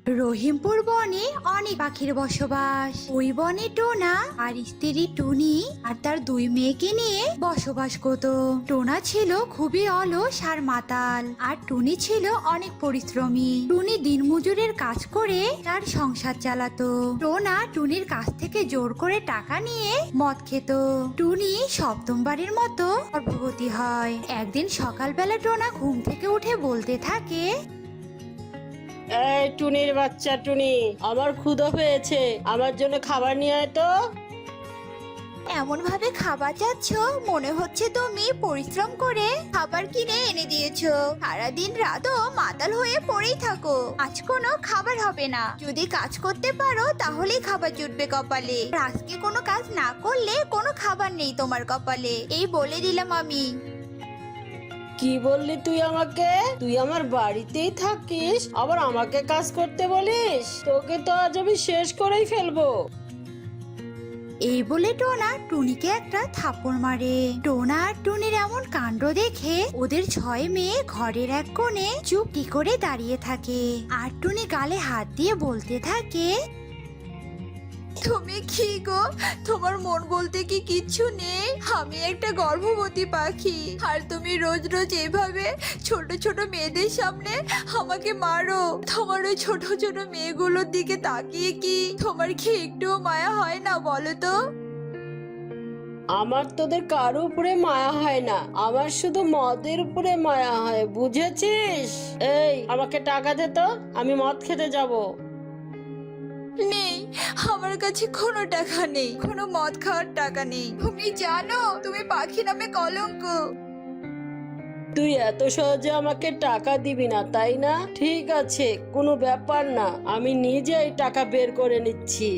রহিমপুর বনে অনেক পাখির বসবাস। ওই বনে টোনা আর স্ত্রী টুনি আর তার দুই মেয়েকে নিয়ে বসবাস করত। টোনা ছিল খুবই অলস আর মাতাল, আর টুনি ছিল অনেক পরিশ্রমী। টুনি দিনমজুরের কাজ করে তার সংসার চালাতো। টোনা টুনির কাছ থেকে জোর করে টাকা নিয়ে মদ খেত। টুনি সপ্তমবারের মতো গর্ভবতী হয়। একদিন সকালবেলা টোনা ঘুম থেকে উঠে বলতে থাকে, এই টুনির বাচ্চা টুনি, আমার ক্ষুধা পেয়েছে, আমার জন্য খাবার নিয়ে আয় তো। এমন ভাবে খাবার চাচ্ছ মনে হচ্ছে তুমি পরিশ্রম করে খাবার কিনে এনে দিয়েছো। সারাদিন রাতও মাতাল হয়ে পড়েই থাকো, আজ কোনো খাবার হবে না। যদি কাজ করতে পারো তাহলেই খাবার জুটবে কপালে। আর আজকে কোনো কাজ না করলে কোনো খাবার নেই তোমার কপালে, এই বলে দিলাম আমি। কি বললি তুই আমাকে? তুই আমার বাড়িতেই থাকিস, আবার আমাকে কাজ করতে বলিস? তোকে তো আজ আমি শেষ করেই ফেলবো। এই বলে টোনা টুনিকে একটা থাপ্পড় মারে। টোনা আর টুনির এমন কাণ্ড দেখে ওদের 6 মেয়ে ঘরের এক কোণে চুপটি করে দাঁড়িয়ে থাকে। আর টুনি গালে হাত দিয়ে বলতে থাকে, তুমি কি গো, তোমার মন বলতে কি কিচ্ছু নেই? আমি একটা গর্ভবতী পাখি, আর তুমি রোজ রোজ এভাবে ছোট ছোট মেয়েদের সামনে আমাকে মারো। তোমার ওই ছোট ছোট মেয়েগুলোর দিকে তাকিয়ে কি তোমার কি একটুও মায়া হয় না বলো তো? আমার তোদের কারো উপরে মায়া হয় না, আমার শুধু মদের উপরে মায়া হয়, বুঝেছিস? এই আমাকে টাকা দে তো, আমি মদ খেতে যাব। নেই, আমার কাছে কোনো টাকা নেই, কোনো মদ খাওয়ার টাকা নেই। তুমি জানো তুমি পাখি নামে কলঙ্ক। তুই এত সহজে আমাকে টাকা দিবি না, তাই না? ঠিক আছে, কোনো ব্যাপার না, আমি নিজেই টাকা বের করে নিচ্ছি।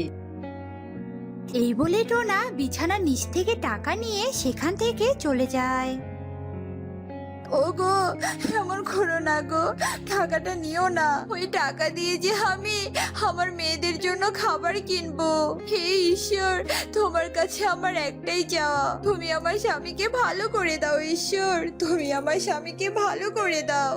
এই বলে টোনা বিছানার নিচ থেকে টাকা নিয়ে সেখান থেকে চলে যায়। ওগো, এমন করো না গো, টাকাটা নিও না। ওই টাকা দিয়ে যে আমি আমার মেয়েদের জন্য খাবার কিনবো। হে ঈশ্বর, তোমার কাছে আমার একটাই চাওয়া, তুমি আমার স্বামীকে ভালো করে দাও। ঈশ্বর, তুমি আমার স্বামীকে ভালো করে দাও।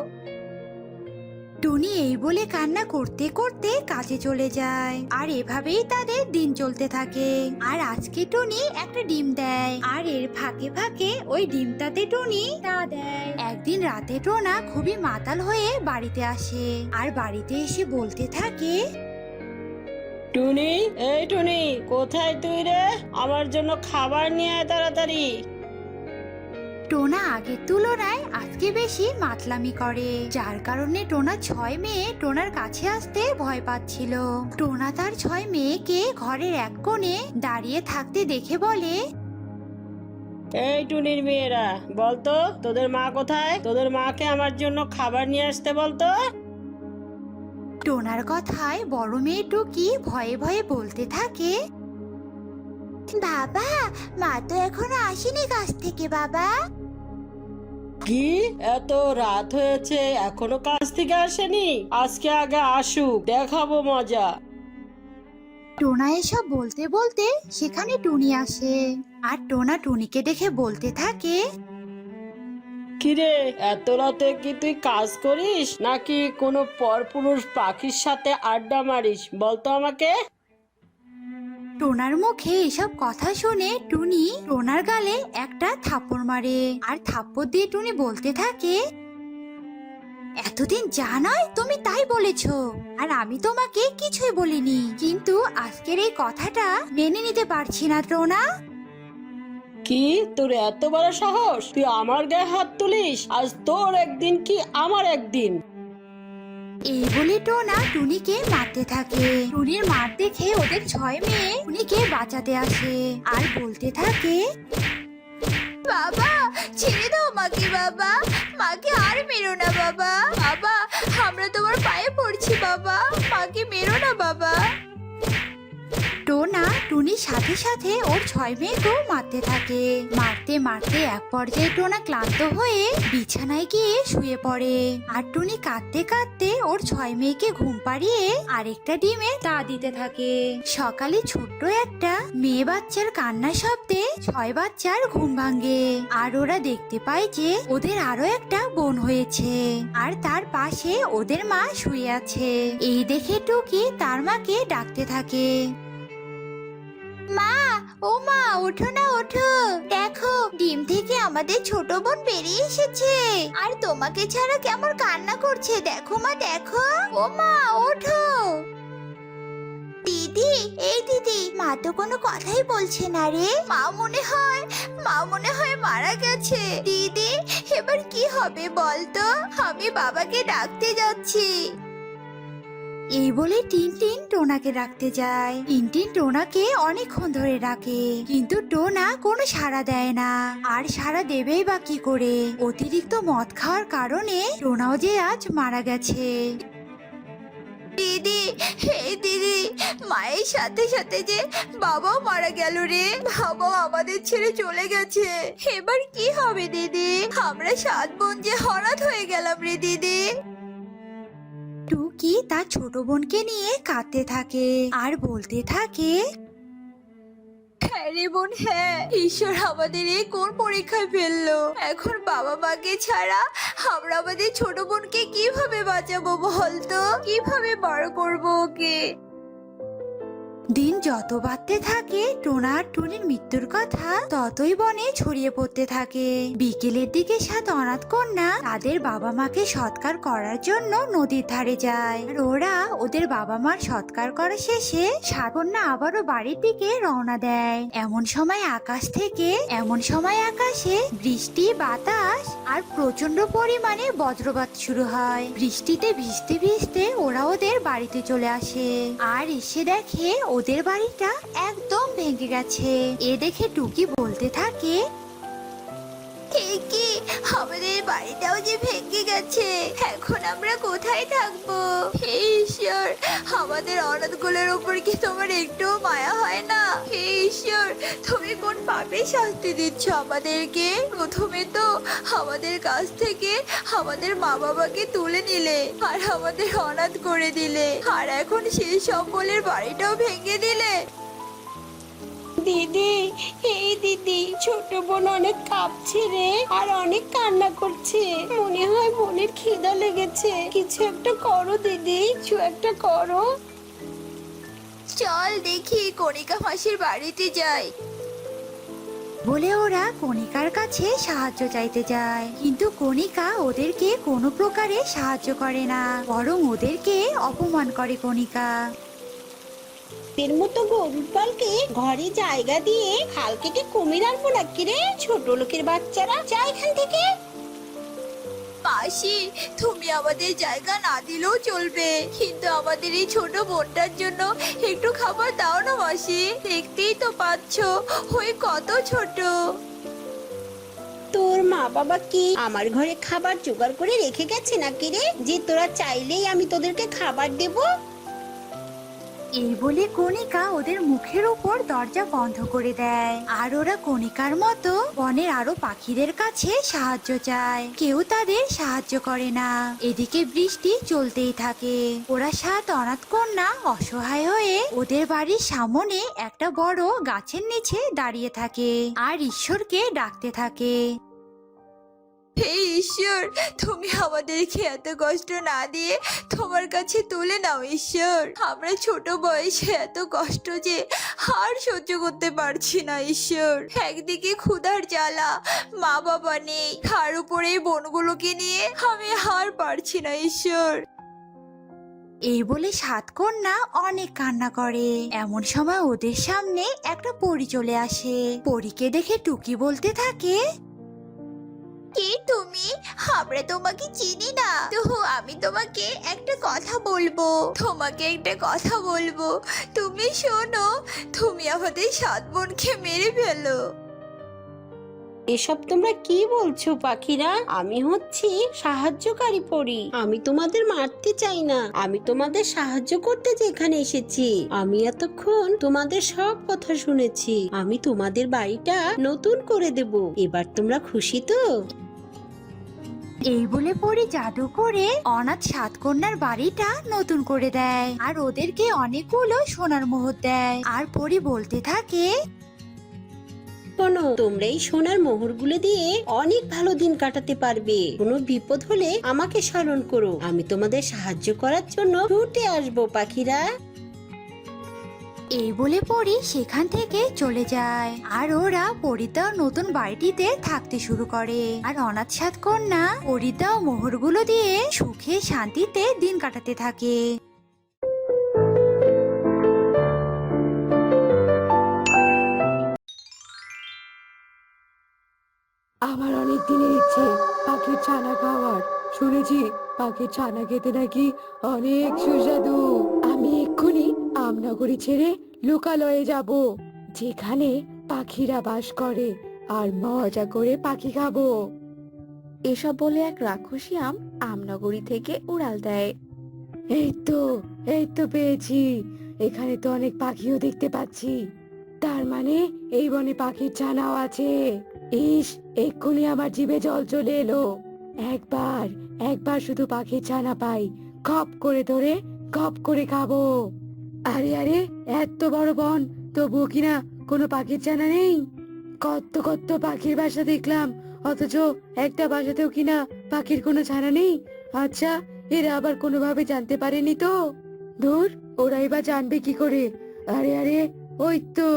টুনি এই বলে কান্না করতে করতে কাজে চলে যায়। আর এভাবেই তাদের দিন চলতে থাকে। আর আজকে টুনি একটা ডিম দেয়, আর এর ফাঁকে ফাঁকে ওই ডিমটাতে টুনি তা দেয়। একদিন রাতে টোনা খুবই মাতাল হয়ে বাড়িতে আসে, আর বাড়িতে এসে বলতে থাকে, টুনি, এই টুনি, কোথায় তুই রে? আমার জন্য খাবার নিয়ে আয় তাড়াতাড়ি। টোনা আগের তুলনায় আজকে বেশি মাতলামি করে, যার কারণে টোনা 6 মেয়ে টোনার কাছে আসতে ভয় পাচ্ছিল। টোনা তার 6 মেয়েকে ঘরের এক কোণে দাঁড়িয়ে থাকতে দেখে বলে, এই টুনির মেয়েরা, বলতো তোদের মা কোথায়? তোদের মাকে আমার জন্য খাবার নিয়ে আসতে বলতো। টোনার কথায় বড় মেয়ে টুকি ভয়ে ভয়ে বলতে থাকে, বাবা, মা তো এখনো আসেনি কাজ থেকে বাবা। কি, এত রাত হয়েছে এখনো কাজ থেকে আসেনি? আজকে আগে আসুক, দেখাবো মজা। টোনা এসব বলতে বলতে সেখানে টুনি আসে। আর টোনা টুনিকে দেখে বলতে থাকে, কিরে, এত রাতে কি তুই কাজ করিস নাকি কোনো পরপুরুষ পাখির সাথে আড্ডা মারিস? বলতো আমাকে। টোনার মুখে এসব কথা শুনে টুনি টোনার গালে একটা থাপ্পড় মারে। আর থাপ্পড় দিয়ে টুনি বলতে থাকে, এতদিন যা নয় তুমি তাই বলেছো, আর আমি তোমাকে কিছুই বলিনি, কিন্তু আজকের এই কথাটা মেনে নিতে পারছি না টোনা। কি, তোর এত বড় সাহস? তুই আমার গায়ে হাত তুলিস? আজ তোর একদিন কি আমার একদিন। এই বলে টোনা টুনিকে মারতে থাকে। টুনির মার দেখে ওদের 6 মেয়ে টুনিকে বাঁচাতে আসে, আর বলতে থাকে, বাবা, ছেড়ে দাও মাকে বাবা, মাকে আর মেরো না বাবা। বাবা, আমরা তোমার পায়ে পড়ছি বাবা, মাকে মেরো না বাবা। টোনা টুনির সাথে সাথে ওর 6 মেয়েকেও মারতে থাকে। মারতে মারতে এক পর্যায়ে টোনা ক্লান্ত হয়ে বিছানায় গিয়ে শুয়ে পড়ে। আর টুনি কাঁদতে কাঁদতে ওর 6 মেয়েকে ঘুম পাড়িয়ে আরেকটা ডিমে তা দিতে থাকে। সকালে ছোট্ট একটা মেয়ে বাচ্চার কান্নার শব্দে 6 বাচ্চার ঘুম ভাঙে। আর ওরা দেখতে পায় যে ওদের আরো একটা বোন হয়েছে, আর তার পাশে ওদের মা শুয়ে আছে। এই দেখে টুকি তার মাকে ডাকতে থাকে, মা, ও মা, ওঠো না, ওঠো। দেখো, ডিম থেকে আমাদের ছোট বোন বেরিয়ে এসেছে আর তোমাকে ছাড়া কেমন কান্না করছে। দেখো মা, দেখো। ও মা, ওঠো। দিদি, এই দিদি, মা তো কোনো কথাই বলছে না রে। মা মনে হয় মারা গেছে। দিদি, এবার কি হবে বলতো? আমি বাবাকে ডাকতে যাচ্ছি। এই বলে টিনটিন টোনাকে ডাকতে যায়। টিনটিন টোনাকে অনেকক্ষণ ধরে ডাকে, কিন্তু টোনা কোনো সাড়া দেয় না। আর সাড়া দেবেই বা কি করে? অতিরিক্ত মদ খাওয়ার কারণে টোনাও যে আজ মারা গেছে। দিদি, এই দিদি, মায়ের সাথে সাথে যে বাবাও মারা গেল রে। বাবাও আমাদের ছেড়ে চলে গেছে। এবার কি হবে দিদি? আমরা 7 বোন যে হঠাৎ হয়ে গেলাম রে দিদি। টুকি তার ছোট বোনকে নিয়ে কাঁদতে থাকে আর বলতে থাকে, হ্যাঁ রে বোন, হ্যাঁ, ঈশ্বর আমাদের এই কোন পরীক্ষায় ফেললো। এখন বাবা মাকে ছাড়া আমরা আমাদের ছোট বোনকে কিভাবে বাঁচাবো বলতো? কিভাবে বড় করবো ওকে? দিন যত বাড়তে থাকে টোনা আর টুনির মৃত্যুর কথা ততই বনে ছড়িয়ে পড়তে থাকে। বিকেলের দিকে 7 অনাথ কন্যা তাদের বাবা মাকে সৎকার করার জন্য নদীর ধারে যায়। আর ওরা ওদের বাবা মার সৎকার করা শেষে 7 কন্যা আবারও বাড়ির দিকে রওনা দেয়। এমন সময় আকাশে বৃষ্টি, বাতাস আর প্রচন্ড পরিমাণে বজ্রপাত শুরু হয়। বৃষ্টিতে ভিজতে ভিজতে ওরা ওদের বাড়িতে চলে আসে আর এসে দেখে ওদের বাড়িটা একদম ভেঙে গেছে। এ দেখে টুকি বলতে থাকে, কি, আমাদের বাড়িটাও যে ভেঙে গেছে। এখন আমরা কোথায় থাকবো? হে ঈশ্বর, আমাদের অনাথগুলোর উপর কি তোমার একটুও মায়া হয় না? হে ঈশ্বর, তুমি কোন পাপে শাস্তি দিচ্ছ আমাদেরকে? প্রথমে তো আমাদের কাছ থেকে আমাদের মা বাবাকে তুলে নিলে আর আমাদের অনাথ করে দিলে, আর এখন সেই সম্বলের বাড়িটাও ভেঙে দিলে। দিদি, এই দিদি, ছোট বোন অনেক কাঁপছে রে আর অনেক কান্না করছে। মনে হয় বোনের খিদা লেগেছে। কিছু একটা করো দিদি, কিছু একটা করো। চল দেখি কণিকা মাসির বাড়িতে যাই বলে ওরা কণিকার কাছে সাহায্য চাইতে যায়। কিন্তু কণিকা ওদেরকে কোনো প্রকারে সাহায্য করে না, বরং ওদেরকে অপমান করে কণিকা। এর মতো গরুর পালকে ঘরে জায়গা দিয়ে হাল কেটে কুমির আনবো নাকি রে? ছোট লোকের বাচ্চারা, যা এখান থেকে। মাসি, তুমি আমাদের জায়গা না দিলেও চলবে, কিন্তু আমাদের এই ছোট বোনটার জন্য একটু খাবার দাও না মাসি। দেখতেই তো পাচ্ছ ওই কত ছোট। তোর মা বাবা কি আমার ঘরে খাবার জোগাড় করে রেখে গেছে নাকি রে, যে তোরা চাইলেই আমি তোদেরকে খাবার দেবো? এই বলে কণিকা ওদের মুখের উপর দরজা বন্ধ করে দেয়। আর ওরা কণিকার মতো বনের আরো পাখিদের কাছে সাহায্য চায়, কেউ তাদের সাহায্য করে না। এদিকে বৃষ্টি চলতেই থাকে। ওরা 7 অনাথ কন্যা অসহায় হয়ে ওদের বাড়ির সামনে একটা বড় গাছের নিচে দাঁড়িয়ে থাকে আর ঈশ্বরকে ডাকতে থাকে, হে ঈশ্বর, তুমি আমাদেরকে এত কষ্ট না দিয়ে তোমার কাছে তুলে নাও ঈশ্বর। আমরা ছোট বয়সে এত কষ্ট যে আর সহ্য করতে পারছি না ঈশ্বর। একদিকে ক্ষুধার জ্বালা, মা বাবা নেই, তার উপরে এই বোনগুলোকে নিয়ে আমি আর পারছি না ঈশ্বর। এই বলে 7 কন্যা অনেক কান্না করে। এমন সময় ওদের সামনে একটা পরী চলে আসে। পরীকে দেখে টুকি বলতে থাকে, কে তুমি? আমরা তোমাকে চিনি না। তো আমি তোমাকে একটা কথা বলবো। তুমি শোনো, তুমি আমাদের 7 বোনকে মেরে ফেলো। এসব তোমরা কি বলছো পাখিরা? আমি হচ্ছি সাহায্যকারী পরী। আমি তোমাদের মারতে চাই না, আমি তোমাদের সাহায্য করতে যেখানে এসেছি। আমি এতক্ষণ তোমাদের সব কথা শুনেছি। আমি তোমাদের বাড়িটা নতুন করে দেব। এবার তোমরা খুশি তো? এই বলে পরি জাদু করে অনাথ সাত কন্যার বাড়িটা নতুন করে দেয় আর ওদেরকে অনেকগুলো সোনার মোহর দেয়। আর পরি বলতে থাকে, শোনো, তোমরা এই সোনার মোহরগুলো দিয়ে অনেক ভালো দিন কাটাতে পারবে। কোনো বিপদ হলে আমাকে স্মরণ করো, আমি তোমাদের সাহায্য করার জন্য ছুটে আসবো পাখিরা। এই বলে পরি সেখান থেকে চলে যায় আর ওরা পরিতাও নতুন বাড়িটিতে থাকতে শুরু করে। আর অনাথ সাত কন্যা পরিতাও মোহরগুলো দিয়ে সুখে শান্তিতে দিন কাটাতে থাকে। আমার অনেক দিনের ইচ্ছে পাখির ছানা খাওয়ার। শুনেছি পাখির ছানা খেতে নাকি অনেক সুস্বাদু। আমি এক্ষুনি আমনগরী ছেড়ে লোকালয়ে যাব, যেখানে পাখিরা বাস করে, আর মজা করে পাখি খাবো। এসব বলে এক রাক্ষসী আম আমনগরী থেকে উড়াল দেয়। এই তো পেয়েছি। এখানে তো অনেক পাখিও দেখতে পাচ্ছি, তার মানে এই বনে পাখির ছানাও আছে। ইস, এক্ষুনি আমার জিভে জল চলে এলো। একবার একবার শুধু পাখির ছানা পাই, খপ করে ধরে খপ করে খাবো। আরে আরে, এত বড় বন, তবুও কিনা কোনো পাখির ছানা নেই। কত কত পাখির বাসা দেখলাম, অথচ একটা বাসাতেও কিনা পাখির কোনো ছানা নেই। আচ্ছা, এরা আবার কোনোভাবে জানতে পারেনি তো? ধুর, ওরাই বা জানবে কি করে? আরে আরে, ওই তো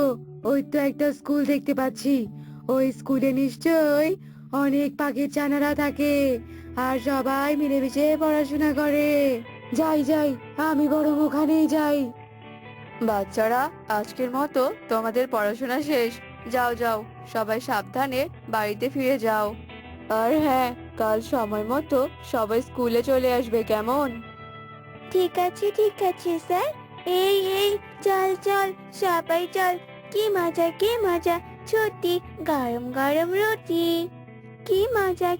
একটা স্কুল দেখতে পাচ্ছি। ওই স্কুলে নিশ্চয়ই অনেক পাখির ছানারা থাকে, আর সবাই মিলেমিশে পড়াশোনা করে। যাই যাই, আমি বরং ওখানেই যাই। বাচ্চারা, আজকের মতো তোমাদের পড়াশোনা শেষ। যাও যাও, সবাই সাবধানে বাড়িতে ফিরে যাও। আর হ্যাঁ, কাল সময় মতো সবাই স্কুলে চলে আসবে, কেমন? ঠিক আছে স্যার। এই এই, চল চল সবাই চল। কি মজা, ছুটি, গরম গরম রুটি। কি মজা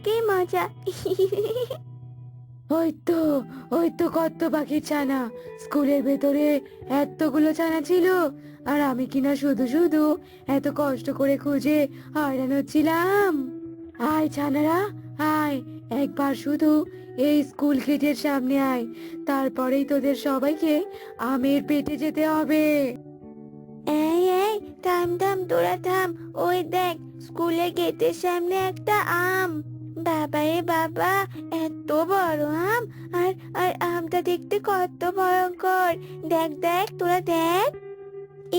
ওই তো কত পাখির ছানা। স্কুলের ভেতরে এতগুলো ছানা ছিল, আর আমি কিনা শুধু শুধু এত কষ্ট করে খুঁজে হয়রান হচ্ছিলাম। আয় ছানারা, আয়, একবার শুধু এই স্কুল গেটের সামনে আয়, তারপরেই তোদের সবাইকে আমের পেটে যেতে হবে। এই এই, থাম থাম, তোরা থাম। ওই দেখ, স্কুলের গেটের সামনে একটা আম। বাবা রে বাবা, এত বড় আম! আর আর আমটা দেখতে কত ভয়ঙ্কর। দেখ দেখ, তোরা দেখ।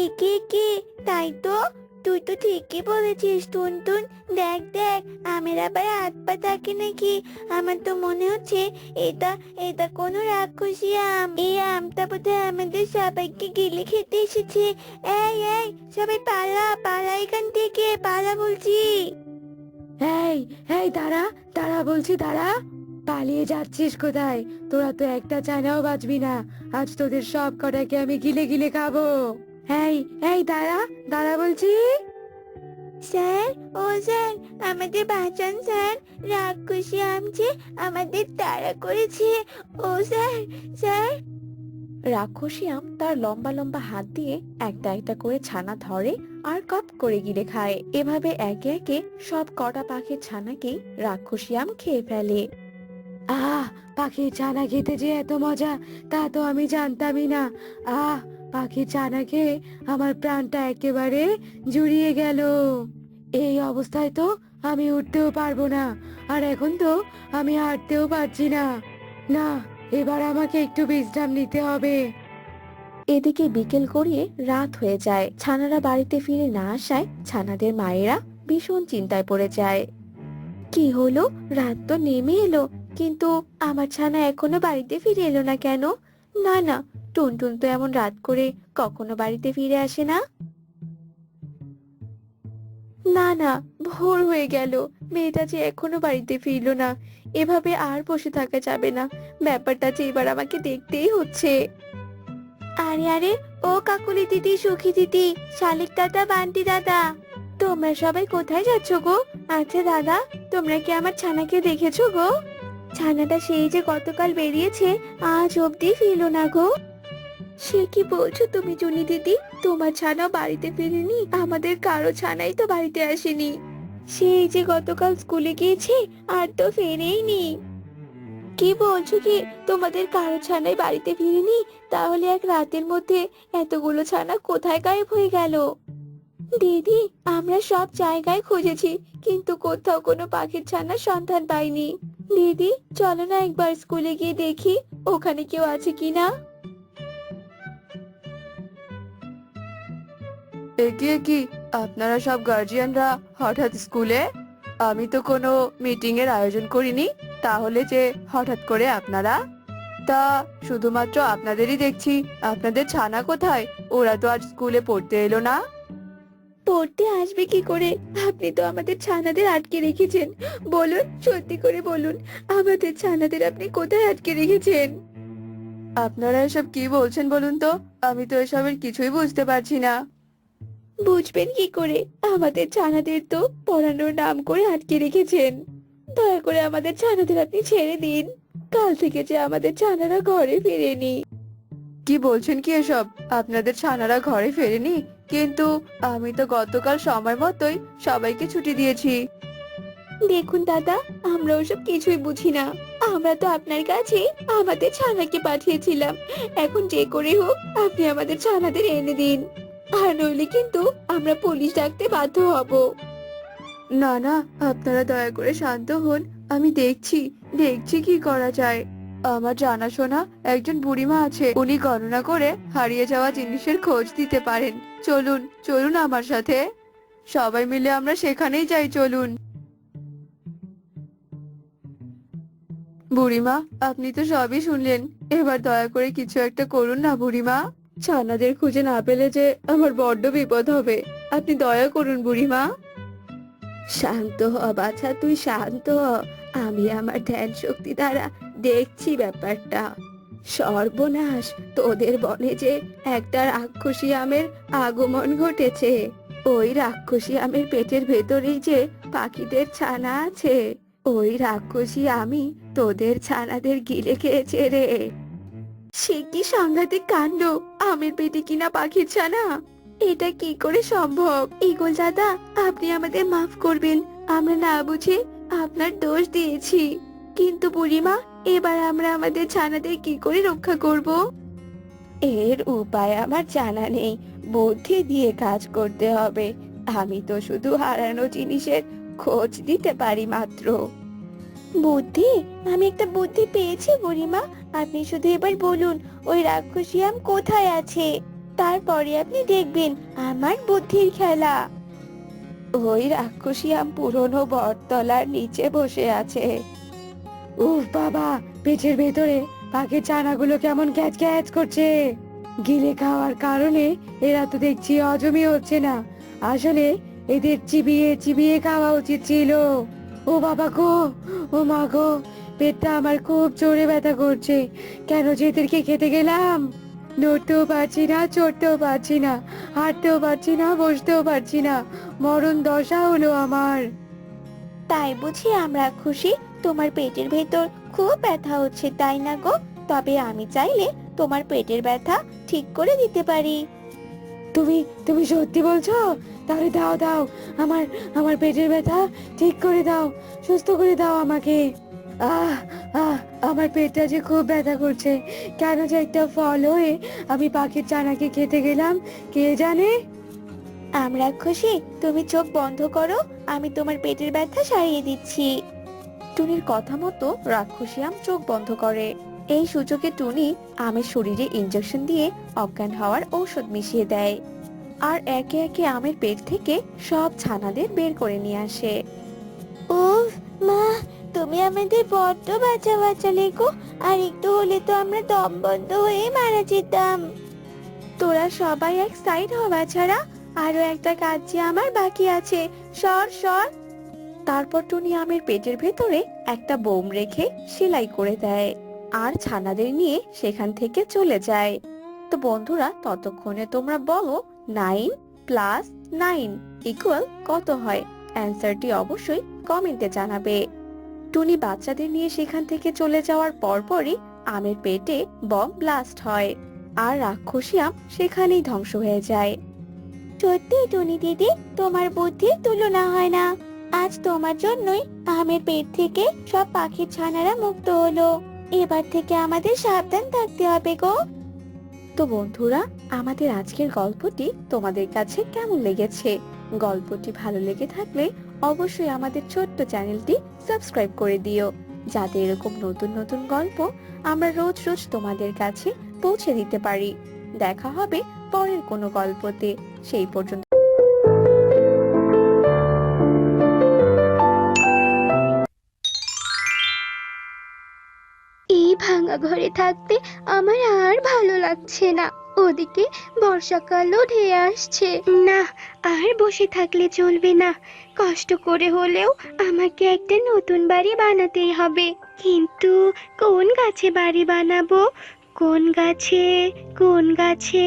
একে তাই তো, তুই তো ঠিকই বলেছিস টুনটুন। দেখ দেখ, আমের আবার হাত পা থাকে নাকি? আমার তো মনে হচ্ছে এটা এটা কোনো রাক্ষসী আম। এই আমটা বোধহয় আমাদের সবাইকে গিলে খেতে এসেছে। এই এই, সবাই পালা পালা, এখান থেকে পালা বলছি। এই এই, দাঁড়া দাঁড়া বলছি, দাঁড়া। পালিয়ে যাচ্ছিস কোথায়? তোরা তো একটা ছানাও বাঁচবি না। আজ তোদের সব কটাকে আমি গিলে গিলে খাবো। এই এই, দাঁড়া দাঁড়া বলছি। স্যার, ও স্যার, আমাদের বাঁচান স্যার। রাক্ষসী আম যে আমাদের তাড়া করেছে। ও স্যার, স্যার। রাক্ষসী আম তার লম্বা লম্বা হাত দিয়ে একটা একটা করে ছানা ধরে আর কপ করে গিলে খায়। এভাবে একে একে সব কটা পাখির ছানাকেই রাক্ষসী আম খেয়ে ফেলে। আহ, পাখির ছানা খেতে যে এত মজা, তা তো আমি জানতামই না। আহ, পাখির ছানা খেয়ে আমার প্রাণটা একেবারে জুড়িয়ে গেল। এই অবস্থায় তো আমি উঠতেও পারবো না, আর এখন তো আমি হাঁটতেও পারছি না। না, এবার আমাকে একটু বিশ্রাম নিতে হবে। এদিকে বিকেল গড়িয়ে রাত হয়ে যায়। ছানারা বাড়িতে ফিরে না আসায় ছানাদের মায়েরা ভীষণ চিন্তায় পড়ে যায়। কি হলো, রাত তো নেমে এলো, কিন্তু আমার ছানা এখনো বাড়িতে ফিরে এলো না কেন? না না, টুনটুন তো এমন রাত করে কখনো বাড়িতে ফিরে আসে না। না না, ভোর হয়ে গেল, মেয়েটা যে এখনো বাড়িতে ফিরলো না। এভাবে আর বসে থাকা যাবে না, ব্যাপারটা যে এবার আমাকে দেখতেই হচ্ছে। আরে আরে, ও কাকুলি দিদি, সুখী দিদি, শালিক দাদা, বান্টি দাদা, তোমরা সবাই কোথায় যাচ্ছ গো? আচ্ছা দাদা, তোমরা কি আমার ছানাকে দেখেছো গো? ছানাটা সেই যে গতকাল বেরিয়েছে, আজ অবধি ফিরলো না গো। সে কি বলছো তুমি জুনি দিদি? তোমার ছানাও বাড়িতে ফিরেনি? আমাদের কারো ছানাই তো বাড়িতে আসেনি। সেই যে গতকাল স্কুলে গিয়েছে আর তো ফেরেইনি। কি বলছো কি? তোমাদের কারো ছানাই বাড়িতে ফিরেনি? তাহলে এক রাতের মধ্যে এতগুলো ছানা কোথায় গায়েব হয়ে গেল? দিদি, আমরা সব জায়গায় খুঁজেছি, কিন্তু কোথাও কোনো পাখির ছানার সন্ধান পাইনি। দিদি, চলো না একবার স্কুলে গিয়ে দেখি ওখানে কেউ আছে কিনা। এগিয়ে কি আপনারা সব গার্জিয়ানরা হঠাৎ স্কুলে? আমি তো কোনো মিটিং এর আয়োজন করিনি, তাহলে যে হঠাৎ করে আপনারা? তা শুধুমাত্র আপনাদেরই দেখছি। আপনাদের ছানা কোথায়? ওরা তো আজ স্কুলে পড়তে এলো না। পড়তে আসবে কি করে? আপনি তো আমাদের ছানাদের আটকে রেখেছেন। বলুন, সত্যি করে বলুন, আমাদের ছানাদের আপনি কোথায় আটকে রেখেছেন? আপনারা এসব কি বলছেন বলুন তো? আমি তো এসবের কিছুই বুঝতে পারছি না। বুঝবেন কি করে? আমাদের ছানাদের তো পড়ানোর নাম করে আটকে রেখেছেন। দয়া করে আমাদের ছানাদের আপনি ছেড়ে দিন। কাল থেকে যে আমাদের ছানারা ঘরে ফেরেনি। কি বলছেন কি এসব? আপনাদের ছানারা ঘরে ফেরেনি? কিন্তু আমি তো গতকাল সময় মতোই সবাইকে ছুটি দিয়েছি। দেখুন দাদা, আমরা ওসব কিছুই বুঝি না। আমরা তো আপনার কাছে আমাদের ছানাকে পাঠিয়েছিলাম। এখন যে করে হোক আপনি আমাদের ছানাদের এনে দিন, আর নইলে কিন্তু আমরা পুলিশ ডাকতে বাধ্য হব। না না, আপনারা দয়া করে শান্ত হন। আমি দেখছি দেখছি কি করা যায়। আমার জানাশোনা একজন বুড়িমা আছে, উনি গণনা করে হারিয়ে যাওয়া জিনিসের খোঁজ দিতে পারেন। চলুন চলুন আমার সাথে, সবাই মিলে আমরা সেখানেই যাই, চলুন। বুড়িমা, আপনি তো সবই শুনলেন, এবার দয়া করে কিছু একটা করুন না বুড়িমা। ছানাদের খুঁজে না পেলে যে আমার বড্ড বিপদ হবে, আপনি দয়া করুন বুড়িমা। শান্ত হ বাছা, তুই শান্ত হ। আমি আমার ধ্যান শক্তি দ্বারা দেখছি ব্যাপারটা। সর্বনাশ, তোদের বনে যে একটা রাক্ষসী আমের আগমন ঘটেছে। ওই রাক্ষসী আমের পেটের ভেতরেই যে পাখিদের ছানা আছে। ওই রাক্ষসী আমি তোদের ছানাদের গিলে খেয়েছে রে। সে কি সাংঘাতিক কাণ্ড! আমের পেটে কিনা পাখির ছানা! এটা কি করে সম্ভব? ইগল দাদা, আপনি আমাদের মাফ করবেন। আমরা না বুঝে আপনার দোষ দিয়েছি। কিন্তু বুড়িমা, এবার আমরা আমাদের ছানাদের কি করে রক্ষা করব? এর উপায় আমার জানা নেই। বুদ্ধি দিয়ে কাজ করতে হবে। আমি তো শুধু হারানো জিনিসের খোঁজ দিতে পারি মাত্র। বুদ্ধি? আমি একটা বুদ্ধি পেয়েছি বুড়িমা। আপনি শুধু এবার বলুন ওই রাক্ষসী আম কোথায় আছে, তারপরে আপনি দেখবেন আমার বুদ্ধির খেলা। ওই রাক্ষসী আম পুরনো বটতলার নিচে বসে আছে। উফ বাবা, পেটের ভেতরে পাখির ছানাগুলো কেমন ক্যাচ ক্যাচ করছে। গিলে খাওয়ার কারণে এরা তো দেখছি হজমই হচ্ছে না। আসলে এদের চিবিয়ে চিবিয়ে খাওয়া উচিত ছিল। ও বাবা গো, ও মা গো, পেটটা আমার খুব জোরে ব্যথা করছে। কেন যে এদেরকে খেতে গেলাম? নড়তেও পারছি না, চড়তেও পারছি না, হাঁটতেও পারছি না, বসতেও পারছি না। মরণ দশা হলো আমার। তাই বুঝি আমরা খুশি? তোমার পেটের ভেতর খুব ব্যথা হচ্ছে, তাই না গো? তবে আমি চাইলে তোমার পেটের ব্যথা ঠিক করে দিতে পারি। তুমি তুমি সত্যি বলছো? তাহলে দাও দাও, আমার আমার পেটের ব্যথা ঠিক করে দাও, সুস্থ করে দাও আমাকে। আহ আহ আমার পেটটা যে খুব ব্যথা করছে। কেন যে একটা ফল হয়ে আমি পাখির ছানাকে খেতে গেলাম, কে জানে। আমরা খুশি, তুমি চোখ বন্ধ করো, আমি তোমার পেটের ব্যথা সারিয়ে দিচ্ছি। টুনির কথা মতো রাক্ষসী আম চোখ বন্ধ করে। এই সুযোগে টুনি আমের শরীরে ইনজেকশন দিয়ে অজ্ঞান হওয়ার ঔষধ মিশিয়ে দেয়, আর একে একে আমের পেট থেকে সব ছানাদের বের করে নিয়ে আসে। উফ মা, তুমি আমাদের বড্ড বাঁচালে গো। আর একটু হলে তো আমরা দম বন্ধ হয়ে মারা যেতাম। তোরা সবাই এক সাইড হওয়া ছাড়া, আরো একটা কাজ যে আমার বাকি আছে। সর সর। তারপর টুনি আমের পেটের ভেতরে একটা বোম রেখে সেলাই করে দেয়, আর ছানাদের নিয়ে সেখান থেকে চলে যায়। তো বন্ধুরা, ততক্ষণে তোমরা বলো 9 + 9 = কত হয়? অ্যান্সারটি অবশ্যই কমেন্টে জানাবে। টুনি বাচ্চাদের নিয়ে সেখান থেকে চলে যাওয়ার পরপরই আমের পেটে বম ব্লাস্ট হয়, আর রাক্ষসী আম সেখানেই ধ্বংস হয়ে যায়। সত্যি টুনি দিদি, তোমার বুদ্ধির তুলনা হয় না। আজ তোমার জন্যই আমের পেট থেকে সব পাখির ছানারা মুক্ত হলো। এবার থেকে আমাদের সাবধান থাকতে হবে গো। তো বন্ধুরা, আমাদের আজকের গল্পটি তোমাদের কাছে কেমন লেগেছে? গল্পটি ভালো লেগে থাকলে অবশ্যই আমাদের ছোট্ট চ্যানেলটি সাবস্ক্রাইব করে দিও, যাতে এরকম নতুন নতুন গল্প আমরা রোজ রোজ তোমাদের কাছে পৌঁছে দিতে পারি। দেখা হবে পরের কোনো গল্পতে। সেই পর্যন্ত এই ভাঙা ঘরে থাকতে আমার আর ভালো লাগছে না। ওদিকে বর্ষাকালও ধেয়ে আসছে। না, আর বসে থাকলে চলবে না। কষ্ট করে হলেও আমাকে একটা নতুন বাড়ি বানাতেই হবে। কিন্তু কোন গাছে বাড়ি বানাবো? কোন গাছে? কোন গাছে?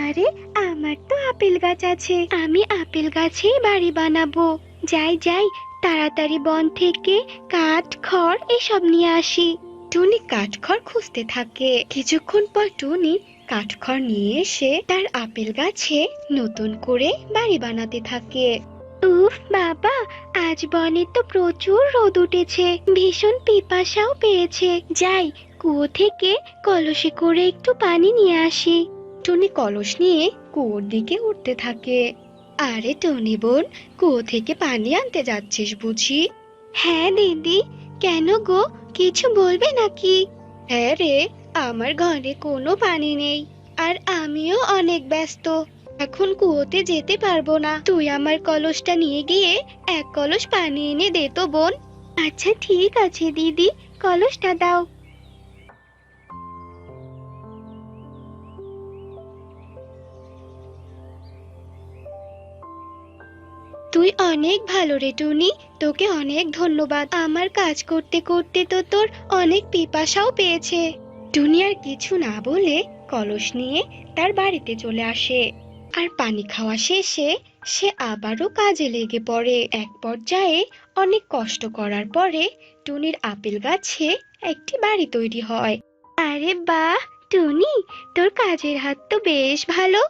আরে, আমার তো আপেল গাছ আছে। আমি আপেল গাছেই বাড়ি বানাবো। যাই যাই, তাড়াতাড়ি বন থেকে কাঠ, খড় এসব নিয়ে আসি। টুনি কাঠখড় খুঁজতে থাকে। কিছুক্ষণ পর টুনি কাঠখড় নিয়ে এসে তার আপেল গাছে নতুন করে বাড়ি বানাতে থাকে। উফ বাবা, আজ বনে তো প্রচুর রোদ উঠেছে, ভীষণ পিপাসাও পেয়েছে। যাই, কুয়ো থেকে কলসে করে একটু পানি নিয়ে আসি। টুনি কলস নিয়ে কুয়োর দিকে উঠতে থাকে। আরে টুনি বোন, কুয়ো থেকে পানি আনতে যাচ্ছিস বুঝি? হ্যাঁ দিদি, কেন গো, কিছু বলবে নাকি? হ্যাঁ রে, আমার ঘরে কোনো পানি নেই, আর আমিও অনেক ব্যস্ত। এখন কুয়োতে যেতে পারবো না। তুই আমার কলসটা নিয়ে গিয়ে এক কলস পানি এনে দে তো বোন। আচ্ছা ঠিক আছে দিদি, কলসটা দাও। তুই অনেক ভালো রে টুনি, তোকে অনেক ধন্যবাদ। আমার কাজ করতে করতে তো তোর অনেক পিপাসাও পেয়েছে। টুনি আর কিছু না বলে কলস নিয়ে তার বাড়িতে চলে আসে, আর পানি খাওয়া শেষে সে আবারও কাজে লেগে পড়ে। এক পর্যায়ে অনেক কষ্ট করার পরে টুনির আপেল গাছে একটি বাড়ি তৈরি হয়। আরে বাহ টুনি, তোর কাজের হাত তো বেশ ভালো।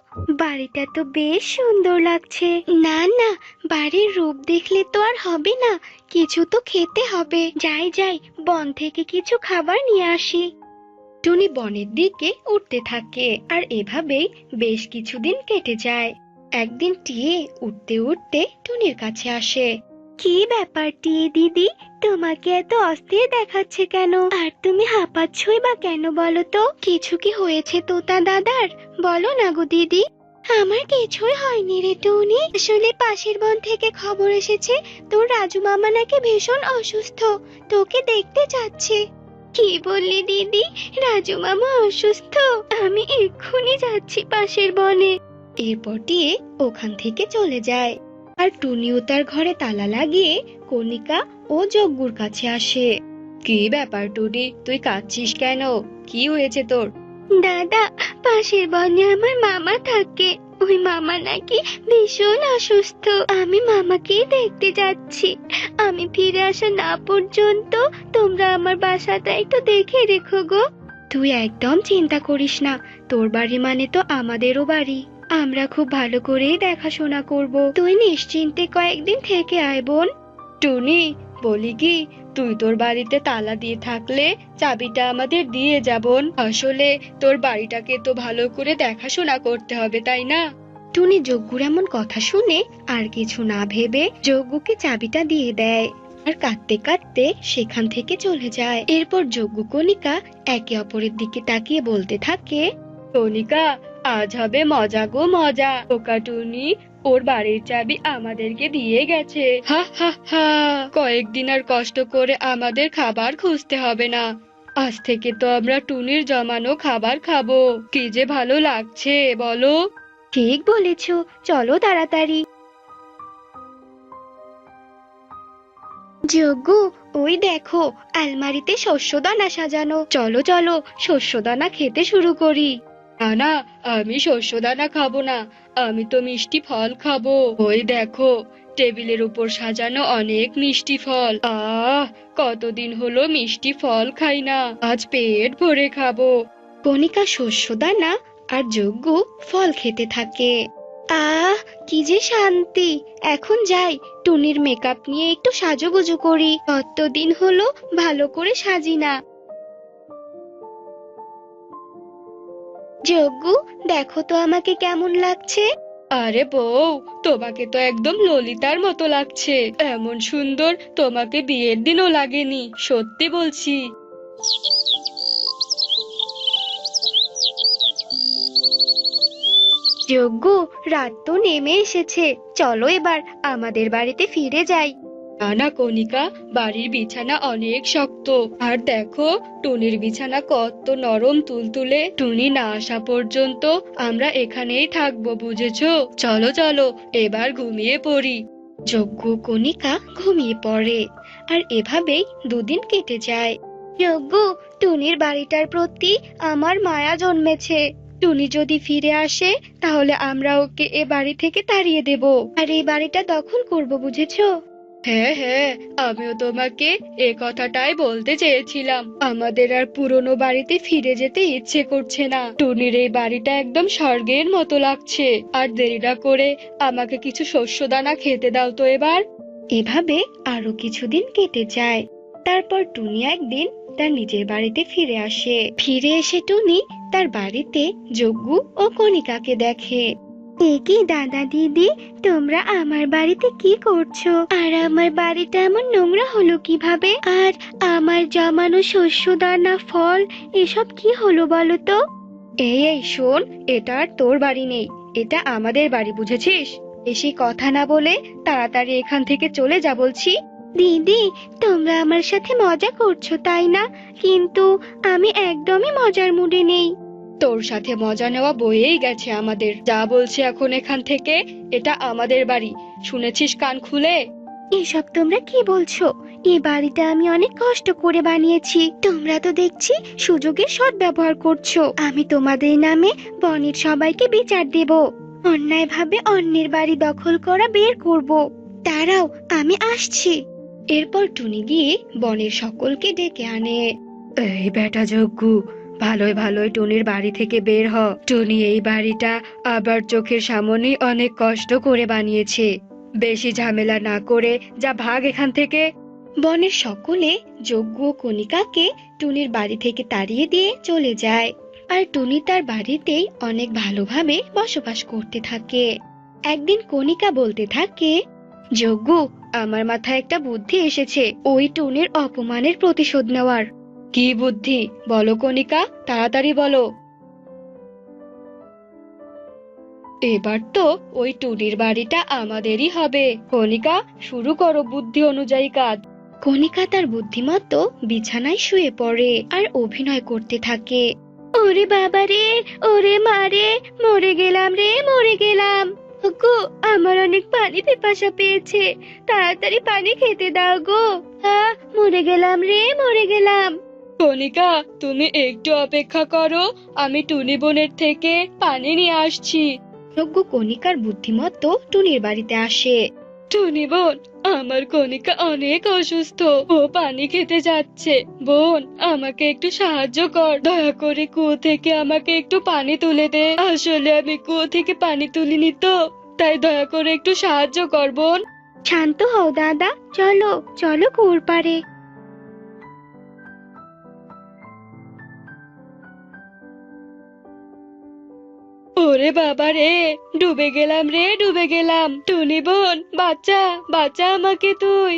বাড়িটা তো বেশ সুন্দর লাগছে। না না, বাড়ির রূপ দেখলে তো আর হবে না, কিছু তো খেতে হবে। যাই যাই, বন থেকে কিছু খাবার নিয়ে আসি। টুনি বনের দিকে উঠতে থাকে, আর এভাবেই বেশ কিছুদিন কেটে যায়। একদিন টিয়ে উঠতে উঠতে টুনির কাছে আসে। কি ব্যাপার টিয়ে দিদি, তোমাকে এত অস্থির দেখাচ্ছে কেন? আর তুমি হাঁপাচ্ছই বা কেন বলো তো? কিছু কি হয়েছে তোতা দাদার? বলো না গো দিদি। আমার কিছুই হয়নি রে টুনি। আসলে পাশের বন থেকে খবর এসেছে তোর রাজু মামা নাকি ভীষণ অসুস্থ, তোকে দেখতে যাচ্ছে। কি বললি দিদি? রাজু মামা অসুস্থ? আমি এক্ষুনি যাচ্ছি পাশের বনে। এরপর টিয়ে ওখান থেকে চলে যায়, আর টুনিও তার ঘরে তালা লাগিয়ে কণিকা ও যজ্ঞুর কাছে আসে। কি ব্যাপার টুনি, তুই কাঁদছিস কেন? কি হয়েছে তোর? দাদা, পাশের বনে আমার মামা থাকে। ওই মামা নাকি ভীষণ অসুস্থ। আমি মামাকেই দেখতে যাচ্ছি। আমি ফিরে আসা না পর্যন্ত তোমরা আমার বাসাটা একটু দেখে রেখো গো। তুই একদম চিন্তা করিস না, তোর বাড়ি মানে তো আমাদেরও বাড়ি। আমরা খুব ভালো করেই দেখাশোনা করব। তুই নিশ্চিন্তে কয়েকদিন থেকে আয় বোন। টুনি, বলি কি, তুই তোর বাড়িতে তালা দিয়ে থাকলে চাবিটা আমাদের দিয়ে যাবন। আসলে তোর বাড়িটাকে তো ভালো করে দেখাশোনা করতে হবে, তাই না? টুনি যজ্ঞুর এমন কথা শুনে আর কিছু না ভেবে যজ্ঞুকে চাবিটা দিয়ে দেয়, আর কাঁদতে কাঁদতে সেখান থেকে চলে যায়। এরপর যজ্ঞ কণিকা একে অপরের দিকে তাকিয়ে বলতে থাকে, কণিকা, আজ হবে মজা গো মজা। ওকা টুনি ওর বাড়ির চাবি আমাদেরকে দিয়ে গেছে। হা হা হা, কয়েকদিন আর কষ্ট করে আমাদের খাবার খুঁজতে হবে না। আজ থেকে তো আমরা টুনির জমানো খাবার খাবো। কি যে ভালো লাগছে বলো। ঠিক বলেছ, চলো তাড়াতাড়ি। যজ্ঞ, ওই দেখো আলমারিতে শস্যদানা সাজানো। চলো চলো, শস্যদানা খেতে শুরু করি। না না, আমি শস্যদানা খাবো না। আমি তো মিষ্টি ফল খাবো। ওই দেখো, টেবিলের উপর সাজানো অনেক মিষ্টি ফল। কতদিন হলো মিষ্টি ফল খাই না, আজ পেট ভরে খাবো। কণিকা শস্য দানা আর যজ্ঞ ফল খেতে থাকে। কি যে শান্তি! এখন যাই, টুনির মেকআপ নিয়ে একটু সাজুগুজু করি। কতদিন হলো ভালো করে সাজি না। যজ্ঞ, দেখো তো আমাকে কেমন লাগছে। আরে বউ, তোমাকে তো একদম ললিতার মতো লাগছে। এমন সুন্দর তোমাকে বিয়ের দিনও লাগেনি, সত্যি বলছি। যজ্ঞ, রাত তো নেমে এসেছে, চলো এবার আমাদের বাড়িতে ফিরে যাই। না না কণিকা, বাড়ির বিছানা অনেক শক্ত। আর দেখো, টুনির বিছানা কত নরম তুলতুলে। টুনি না আসা পর্যন্ত আমরা এখানেই থাকবো, বুঝেছো? চলো চলো, এবার ঘুমিয়ে পড়ি। যজ্ঞ কণিকা ঘুমিয়ে পড়ে। আর এভাবেই দুদিন কেটে যায়। যজ্ঞ, টুনির বাড়িটার প্রতি আমার মায়া জন্মেছে। টুনি যদি ফিরে আসে তাহলে আমরা ওকে এ বাড়ি থেকে তাড়িয়ে দেব, আর এই বাড়িটা দখল করব, বুঝেছো? হ্যাঁ হ্যাঁ, আমিও তোমাকে এ কথাটাই বলতে চেয়েছিলাম। আমাদের আর পুরনো বাড়িতে ফিরে যেতে ইচ্ছে করছে না। টুনির এই বাড়িটা একদম স্বর্গের মতো লাগছে। আর দেরি না করে আমাকে কিছু শস্য দানা খেতে দাও তো এবার। এভাবে আরো কিছুদিন কেটে যায়। তারপর টুনি একদিন তার নিজের বাড়িতে ফিরে আসে। ফিরে এসে টুনি তার বাড়িতে যজ্ঞ ও কণিকাকে দেখে। কি দাদা দিদি, তোমরা আমার বাড়িতে কি করছো? আর আমার বাড়িটা এমন নোংরা হলো কিভাবে? আর আমার জমানো শস্য দানা ফল এসব কি হলো বলো তো? এই শোন, এটা আর তোর বাড়ি নেই, এটা আমাদের বাড়ি, বুঝেছিস? বেশি কথা না বলে তাড়াতাড়ি এখান থেকে চলে যা বলছি। দিদি, তোমরা আমার সাথে মজা করছো তাই না? কিন্তু আমি একদমই মজার মুডে নেই। তোর সাথে মজা নেওয়া বয়েই গেছে আমাদের। যা বলছি এখন এখান থেকে, এটা আমাদের বাড়ি, শুনেছিস কান খুলে? এসব তোমরা কি বলছো? এই বাড়িটা আমি অনেক কষ্ট করে বানিয়েছি, তোমরা তো দেখছি সুযোগের সদ্ব্যবহার করছো। আমি তোমাদের নামে বনের সবাইকে বিচার দেব, অন্যায়ভাবে অন্যের বাড়ি দখল করা বের করব। দাঁড়াও, আমি আসছি। এরপর টুনি গিয়ে বনের সকলকে ডেকে আনে। এই বেটা যজ্ঞ, ভালোই ভালোই টুনির বাড়ি থেকে বের হ। টুনি এই বাড়িটা আবার চোখের সামনে অনেক কষ্ট করে বানিয়েছে। বেশি ঝামেলা না করে যা, ভাগ এখান থেকে। বনের সকলে যজ্ঞ ও কণিকাকে টুনির বাড়ি থেকে তাড়িয়ে দিয়ে চলে যায়। আর টুনি তার বাড়িতেই অনেক ভালোভাবে বসবাস করতে থাকে। একদিন কণিকা বলতে থাকে, যজ্ঞ, আমার মাথায় একটা বুদ্ধি এসেছে ওই টুনির অপমানের প্রতিশোধ নেওয়ার। কি বুদ্ধি বলো কণিকা, তাড়াতাড়ি বলো। এবার তো ওই টুনির বাড়িটা আমাদেরই হবে। কণিকা, শুরু করো বুদ্ধি অনুযায়ী কাজ। কণিকা তার বুদ্ধিমতো বিছানায় শুয়ে পড়ে আর অভিনয় করতে থাকে। ওরে বাবা রে, ওরে মারে, মরে গেলাম রে, মরে গেলাম। গো, আমার অনেক পানি পিপাসা পেয়েছে, তাড়াতাড়ি পানি খেতে দাও গো। মরে গেলাম রে, মরে গেলাম। কণিকা, তুমি একটু অপেক্ষা করো, আমি টুনি বোনের থেকে পানি নিয়ে আসছি। যজ্ঞ কণিকার বুদ্ধিমতো টুনির বাড়িতে আসে। টুনি বোন, আমার কণিকা অনেক অসুস্থ, ও পানি খেতে যাচ্ছে। বোন, আমাকে একটু সাহায্য কর, দয়া করে কুয়ো থেকে আমাকে একটু পানি তুলে দে। আসলে আমি কুয়ো থেকে পানি তুলিনি তো, তাই দয়া করে একটু সাহায্য কর বোন। শান্ত হও দাদা, চলো চলো কুয়োর পাড়ে। ওরে বাবা রে, ডুবে গেলাম রে, ডুবে গেলাম। টুনি বোন, বাঁচা, বাঁচা আমাকে তুই।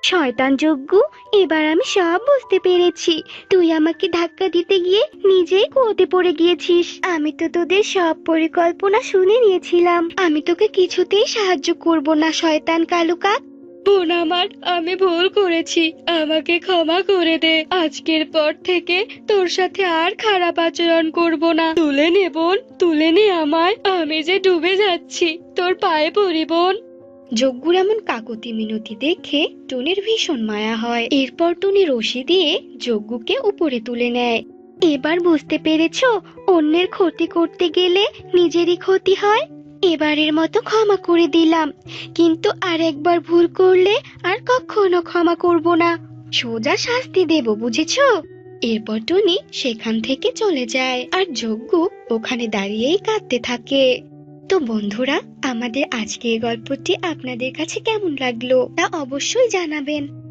শয়তান যজ্ঞ, এবার আমি সব বুঝতে পেরেছি। তুই আমাকে ধাক্কা দিতে গিয়ে নিজেই কুয়োতে পড়ে গিয়েছিস। আমি তো তোদের সব পরিকল্পনা শুনে নিয়েছিলাম। আমি তোকে কিছুতেই সাহায্য করব না, শয়তান কালুকাক। বোন আমার, আমি ভুল করেছি, আমাকে ক্ষমা করে দে। আজকের পর থেকে তোর সাথে আর খারাপ আচরণ করব না। তুলে নে বোন, তুলে নে আমায়, আমি যে ডুবে যাচ্ছি, তোর পায়ে পড়ি বোন। যজ্ঞুর এমন কাকুতি মিনতি দেখে টুনির ভীষণ মায়া হয়। এরপর টুনি রশি দিয়ে যজ্ঞুকে উপরে তুলে নেয়। এবার বুঝতে পেরেছো, অন্যের ক্ষতি করতে গেলে নিজেরই ক্ষতি হয়। এবারের মতো ক্ষমা করে দিলাম, কিন্তু আর একবার ভুল করলে আর কখনো ক্ষমা করব না। সোজা শাস্তি দেব, বুঝেছো? এরপর টুনি সেখান থেকে চলে যায় আর যজ্ঞ ওখানে দাঁড়িয়েই কাঁদতে থাকে। তো বন্ধুরা, আমাদের আজকের গল্পটি আপনাদের কাছে কেমন লাগলো তা অবশ্যই জানাবেন।